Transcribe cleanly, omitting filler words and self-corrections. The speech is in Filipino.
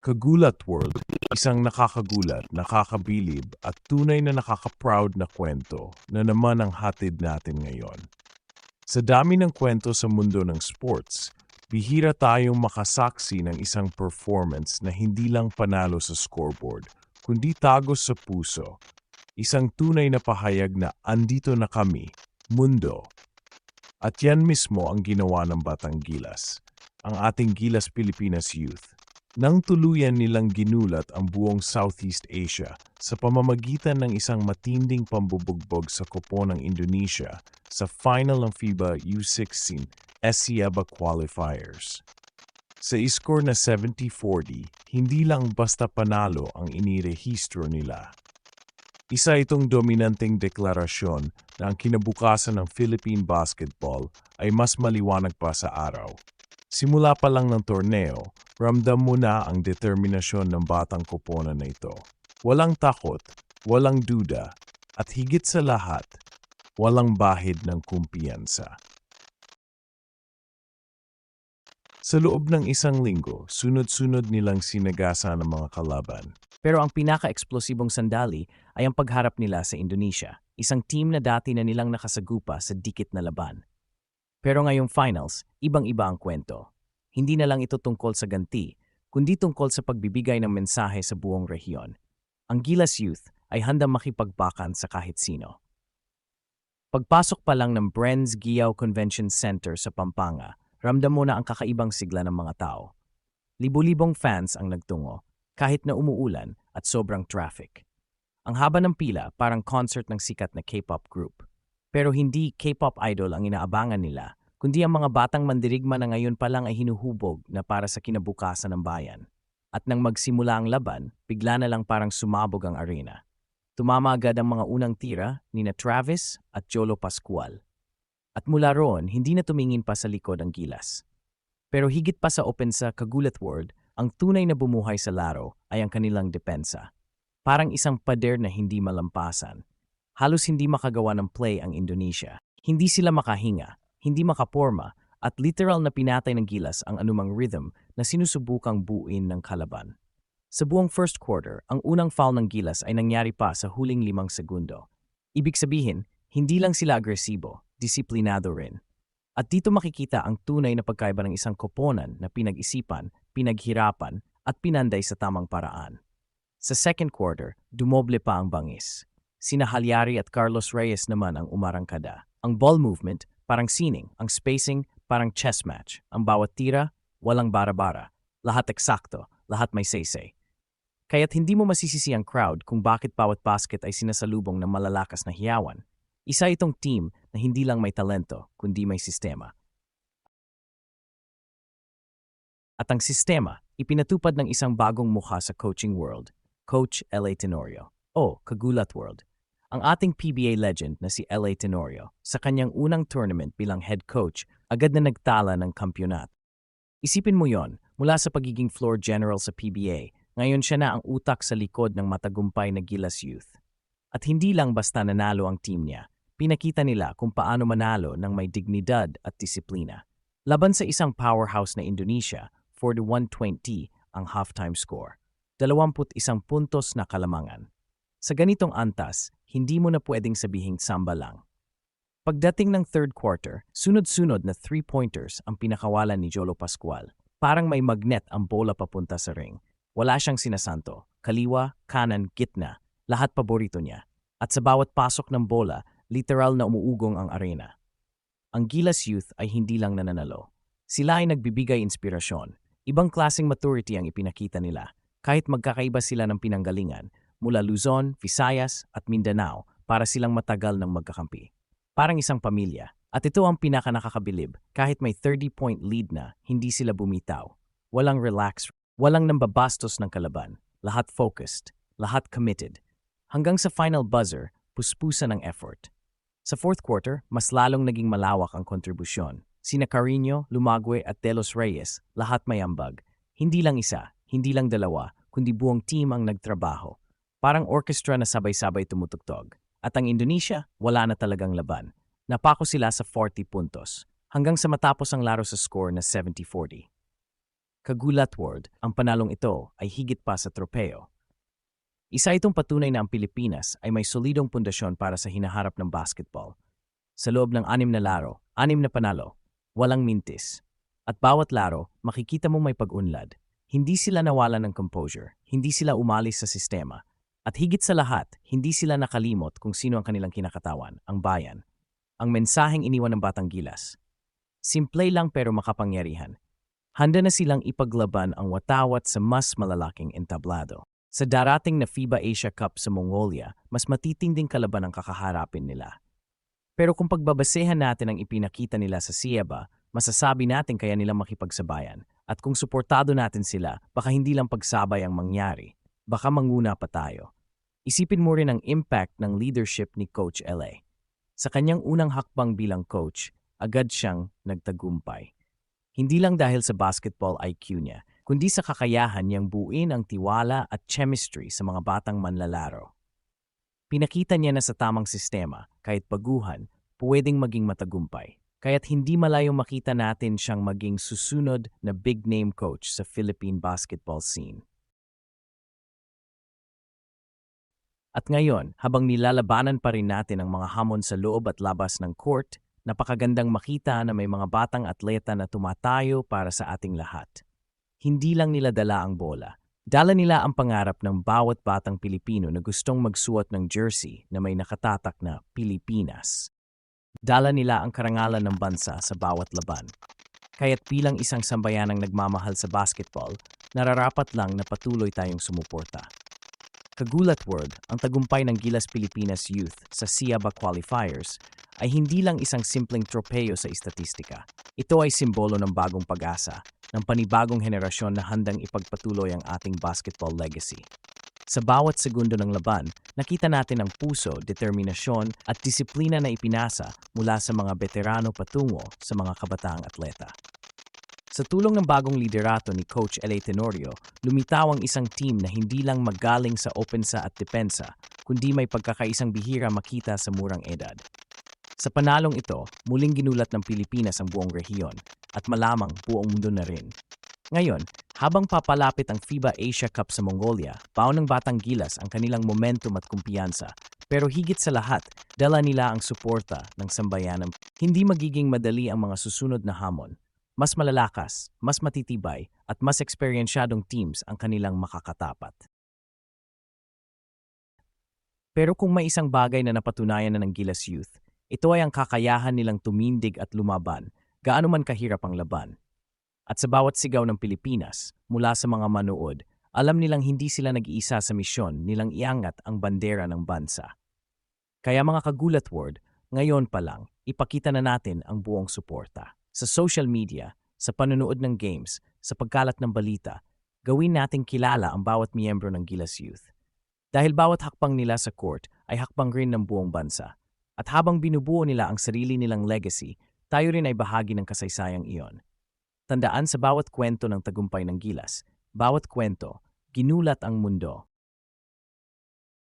Kagulat World, isang nakakagulat, nakakabilib at tunay na nakaka-proud na kwento na naman ang hatid natin ngayon. Sa dami ng kwento sa mundo ng sports, bihira tayong makasaksi ng isang performance na hindi lang panalo sa scoreboard, kundi tagos sa puso. Isang tunay na pahayag na andito na kami, mundo. At yan mismo ang ginawa ng Batang Gilas, ang ating Gilas Pilipinas Youth. Nang tuluyan nilang ginulat ang buong Southeast Asia sa pamamagitan ng isang matinding pambubugbog sa koponan ng Indonesia sa final ng FIBA U16 ASEAN Qualifiers. Sa score na 70-40, hindi lang basta panalo ang inirehistro nila. Isa itong dominanteng deklarasyon na ang kinabukasan ng Philippine basketball ay mas maliwanag pa sa araw. Simula pa lang ng torneo, ramdam mo na ang determinasyon ng batang koponan na ito. Walang takot, walang duda, at higit sa lahat, walang bahid ng kumpiyansa. Sa loob ng isang linggo, sunod-sunod nilang sinagasa ng mga kalaban. Pero ang pinaka-eksplosibong sandali ay ang pagharap nila sa Indonesia, isang team na dati na nilang nakasagupa sa dikit na laban. Pero ngayong finals, ibang-iba ang kwento. Hindi na lang ito tungkol sa ganti, kundi tungkol sa pagbibigay ng mensahe sa buong rehiyon. Ang Gilas Youth ay handang makipagbakan sa kahit sino. Pagpasok pa lang ng Brenz Giao Convention Center sa Pampanga, ramdam mo na ang kakaibang sigla ng mga tao. Libo-libong fans ang nagtungo, kahit na umuulan at sobrang traffic. Ang haba ng pila parang concert ng sikat na K-pop group. Pero hindi K-pop idol ang inaabangan nila, kundi ang mga batang mandirigma na ngayon pa lang ay hinuhubog na para sa kinabukasan ng bayan. At nang magsimula ang laban, bigla na lang parang sumabog ang arena. Tumama agad ang mga unang tira ni Travis at Jolo Pascual. At mula roon, hindi na tumingin pa sa likod ang Gilas. Pero higit pa sa open sa Kagulat World, ang tunay na bumuhay sa laro ay ang kanilang depensa. Parang isang pader na hindi malampasan. Halos hindi makagawa ng play ang Indonesia. Hindi sila makahinga, hindi makaporma, at literal na pinatay ng Gilas ang anumang rhythm na sinusubukang buuin ng kalaban. Sa buong first quarter, ang unang foul ng Gilas ay nangyari pa sa huling 5 segundo. Ibig sabihin, hindi lang sila agresibo, disiplinado rin. At dito makikita ang tunay na pagkaiba ng isang koponan na pinag-isipan, pinaghirapan, at pinanday sa tamang paraan. Sa second quarter, dumoble pa ang bangis. Sina Halyari at Carlos Reyes naman ang umarangkada. Ang ball movement, parang sining. Ang spacing, parang chess match. Ang bawat tira, walang bara-bara. Lahat eksakto, lahat may say-say. Kaya't hindi mo masisisi ang crowd kung bakit bawat basket ay sinasalubong ng malalakas na hiyawan. Isa itong team na hindi lang may talento, kundi may sistema. At ang sistema, ipinatupad ng isang bagong mukha sa coaching world, Coach L.A. Tenorio. O Kagulat World. Ang ating PBA legend na si L.A. Tenorio, sa kanyang unang tournament bilang head coach, agad na nagtala ng kampyonat. Isipin mo yon, mula sa pagiging floor general sa PBA, ngayon siya na ang utak sa likod ng matagumpay na Gilas Youth. At hindi lang basta nanalo ang team niya, pinakita nila kung paano manalo ng may dignidad at disiplina. Laban sa isang powerhouse na Indonesia, 41-20 ang halftime score. 21 puntos na kalamangan. Sa ganitong antas, hindi mo na pwedeng sabihing samba lang. Pagdating ng third quarter, sunod-sunod na 3-pointers ang pinakawalan ni Jolo Pascual. Parang may magnet ang bola papunta sa ring. Wala siyang sinasanto. Kaliwa, kanan, gitna. Lahat paborito niya. At sa bawat pasok ng bola, literal na umuugong ang arena. Ang Gilas Youth ay hindi lang nananalo. Sila ay nagbibigay inspirasyon. Ibang klaseng maturity ang ipinakita nila. Kahit magkakaiba sila ng pinanggalingan, mula Luzon, Visayas at Mindanao para silang matagal ng magkakampi. Parang isang pamilya. At ito ang pinaka-nakakabilib, kahit may 30-point lead na, hindi sila bumitaw. Walang relax, walang nambabastos ng kalaban. Lahat focused, lahat committed. Hanggang sa final buzzer, puspusan ng effort. Sa fourth quarter, mas lalong naging malawak ang kontribusyon. Sina Carino, Lumagwe at De Los Reyes, lahat may ambag. Hindi lang isa, hindi lang dalawa, kundi buong team ang nagtrabaho. Parang orchestra na sabay-sabay tumutugtog. At ang Indonesia, wala na talagang laban. Napako sila sa 40 puntos, hanggang sa matapos ang laro sa score na 70-40. Kagulat World, ang panalong ito ay higit pa sa tropeo. Isa itong patunay na ang Pilipinas ay may solidong pundasyon para sa hinaharap ng basketball. Sa loob ng 6 na laro, 6 na panalo, walang mintis. At bawat laro, makikita mong may pag-unlad. Hindi sila nawalan ng composure, hindi sila umalis sa sistema. At higit sa lahat, hindi sila nakalimot kung sino ang kanilang kinakatawan, ang bayan. Ang mensaheng iniwan ng Batang Gilas. Simple lang pero makapangyarihan. Handa na silang ipaglaban ang watawat sa mas malalaking entablado. Sa darating na FIBA Asia Cup sa Mongolia, mas matitinding kalaban ang kakaharapin nila. Pero kung pagbabasehan natin ang ipinakita nila sa SIEBA, masasabi natin kaya nilang makipagsabayan. At kung suportado natin sila, baka hindi lang pagsabay ang mangyari. Baka manguna pa tayo. Isipin mo rin ang impact ng leadership ni Coach LA. Sa kanyang unang hakbang bilang coach, agad siyang nagtagumpay. Hindi lang dahil sa basketball IQ niya, kundi sa kakayahan niyang buuin ang tiwala at chemistry sa mga batang manlalaro. Pinakita niya na sa tamang sistema, kahit baguhan, pwedeng maging matagumpay. Kaya't hindi malayong makita natin siyang maging susunod na big-name coach sa Philippine basketball scene. At ngayon, habang nilalabanan pa rin natin ang mga hamon sa loob at labas ng court, napakagandang makita na may mga batang atleta na tumatayo para sa ating lahat. Hindi lang nila dala ang bola. Dala nila ang pangarap ng bawat batang Pilipino na gustong magsuot ng jersey na may nakatatak na Pilipinas. Dala nila ang karangalan ng bansa sa bawat laban. Kaya't bilang isang sambayanang nagmamahal sa basketball, nararapat lang na patuloy tayong sumuporta. Kagulat World, ang tagumpay ng Gilas Pilipinas Youth sa SIABA qualifiers ay hindi lang isang simpleng tropeo sa istatistika. Ito ay simbolo ng bagong pag-asa, ng panibagong henerasyon na handang ipagpatuloy ang ating basketball legacy. Sa bawat segundo ng laban, nakita natin ang puso, determinasyon at disiplina na ipinasa mula sa mga veterano patungo sa mga kabataang atleta. Sa tulong ng bagong liderato ni Coach LA Tenorio, lumitaw ang isang team na hindi lang magaling sa opensa at depensa, kundi may pagkakaisang bihira makita sa murang edad. Sa panalong ito, muling ginulat ng Pilipinas ang buong rehiyon at malamang buong mundo na rin. Ngayon, habang papalapit ang FIBA Asia Cup sa Mongolia, baon ng Batang Gilas ang kanilang momentum at kumpiyansa. Pero higit sa lahat, dala nila ang suporta ng sambayanang. Hindi magiging madali ang mga susunod na hamon. Mas malalakas, mas matitibay, at mas eksperyensyadong teams ang kanilang makakatapat. Pero kung may isang bagay na napatunayan na ng Gilas Youth, ito ay ang kakayahan nilang tumindig at lumaban, gaano man kahirap ang laban. At sa bawat sigaw ng Pilipinas, mula sa mga manood, alam nilang hindi sila nag-iisa sa misyon nilang iangat ang bandera ng bansa. Kaya mga Kagulat World, ngayon pa lang, ipakita na natin ang buong suporta. Sa social media, sa panonood ng games, sa pagkalat ng balita, gawin nating kilala ang bawat miyembro ng Gilas Youth. Dahil bawat hakbang nila sa court ay hakbang rin ng buong bansa. At habang binubuo nila ang sarili nilang legacy, tayo rin ay bahagi ng kasaysayang iyon. Tandaan sa bawat kwento ng tagumpay ng Gilas, bawat kwento, ginulat ang mundo.